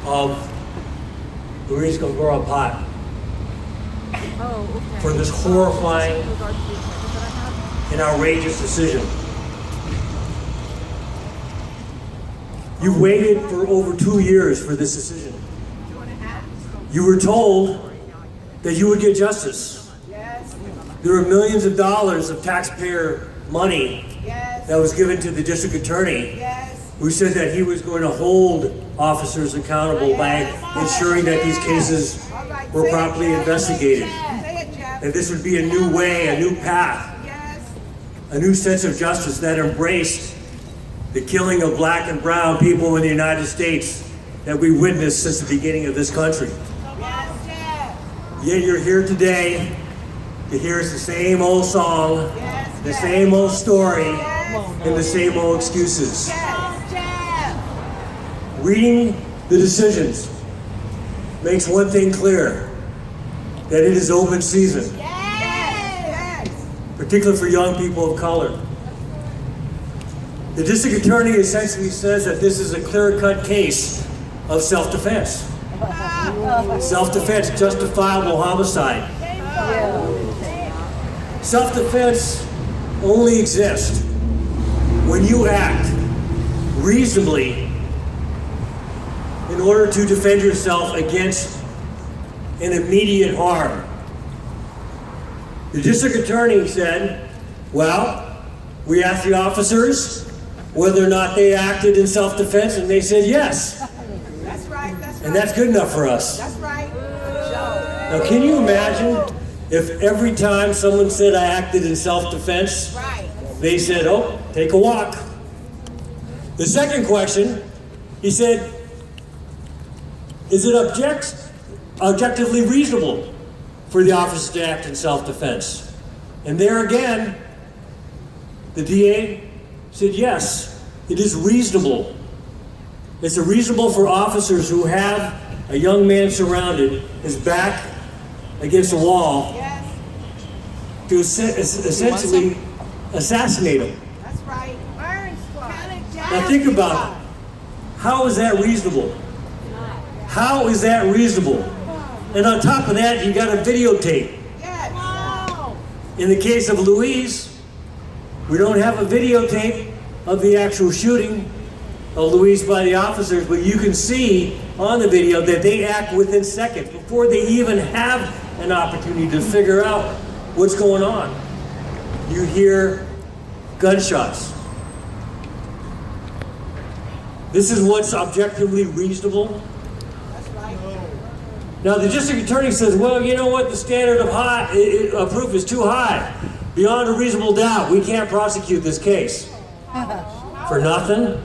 of Luis Gongora pot for this horrifying and outrageous decision. You waited for over 2 years for this decision. You were told that you would get justice. There were millions of dollars of taxpayer money that was given to the district attorney, who said that he was going to hold officers accountable by ensuring that these cases were properly investigated. And this would be a new way, a new path, a new sense of justice that embraced the killing of black and brown people in the United States that we witnessed since the beginning of this country. Yet you're here today to hear the same old song, the same old story, and the same old excuses. Reading the decisions makes one thing clear, that it is open season, particularly for young people of color. The district attorney essentially says that this is a clear-cut case of self-defense. Self-defense, justifiable homicide. Self-defense only exists when you act reasonably in order to defend yourself against an immediate harm. The district attorney said, well, we asked the officers whether or not they acted in self-defense, and they said yes. That's right. And that's good enough for us. That's right. Now, can you imagine if every time someone said I acted in self-defense, they said, oh, take a walk? The second question, he said, is it objectively reasonable for the officer to act in self-defense? And there again, the DA said, yes, it is reasonable. It's reasonable for officers who have a young man surrounded, his back against a wall, to essentially assassinate him. That's right. Now think about it. How is that reasonable? How is that reasonable? And on top of that, you got a videotape. In the case of Luis, we don't have a videotape of the actual shooting of Luis by the officers, but you can see on the video that they act within seconds before they even have an opportunity to figure out what's going on. You hear gunshots. This is what's objectively reasonable. Now the district attorney says, well, you know what, the standard of proof is too high. Beyond a reasonable doubt, we can't prosecute this case. For nothing?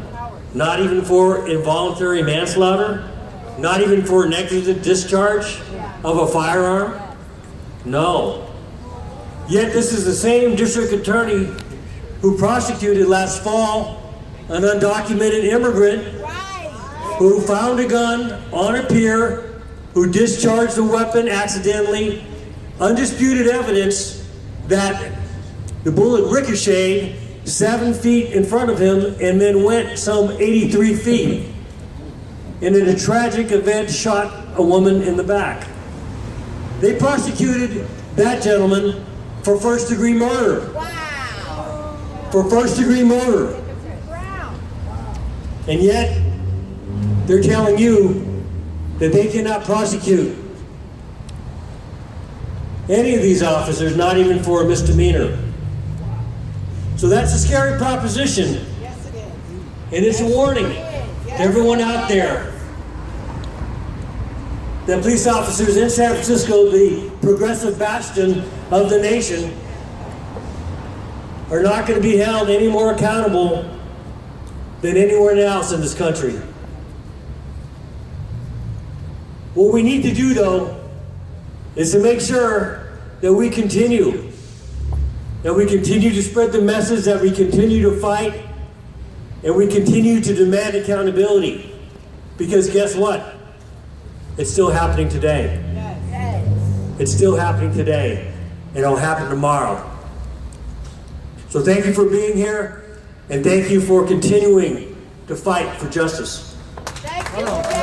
Not even for involuntary manslaughter? Not even for negligent discharge of a firearm? No. Yet this is the same district attorney who prosecuted last fall an undocumented immigrant who found a gun on a pier, who discharged a weapon accidentally, undisputed evidence that the bullet ricocheted 7 feet in front of him and then went some 83 feet. And in a tragic event, shot a woman in the back. They prosecuted that gentleman for first-degree murder. For first-degree murder. And yet, they're telling you that they cannot prosecute any of these officers, not even for a misdemeanor. So that's a scary proposition. Yes, it is. And it's a warning to everyone out there that police officers in San Francisco, the progressive bastion of the nation, are not going to be held any more accountable than anywhere else in this country. What we need to do, though, is to make sure that we continue to spread the message, that we continue to fight, and we continue to demand accountability. Because guess what? It's still happening today. It's still happening today, and it'll happen tomorrow. So thank you for being here, and thank you for continuing to fight for justice. Thank you.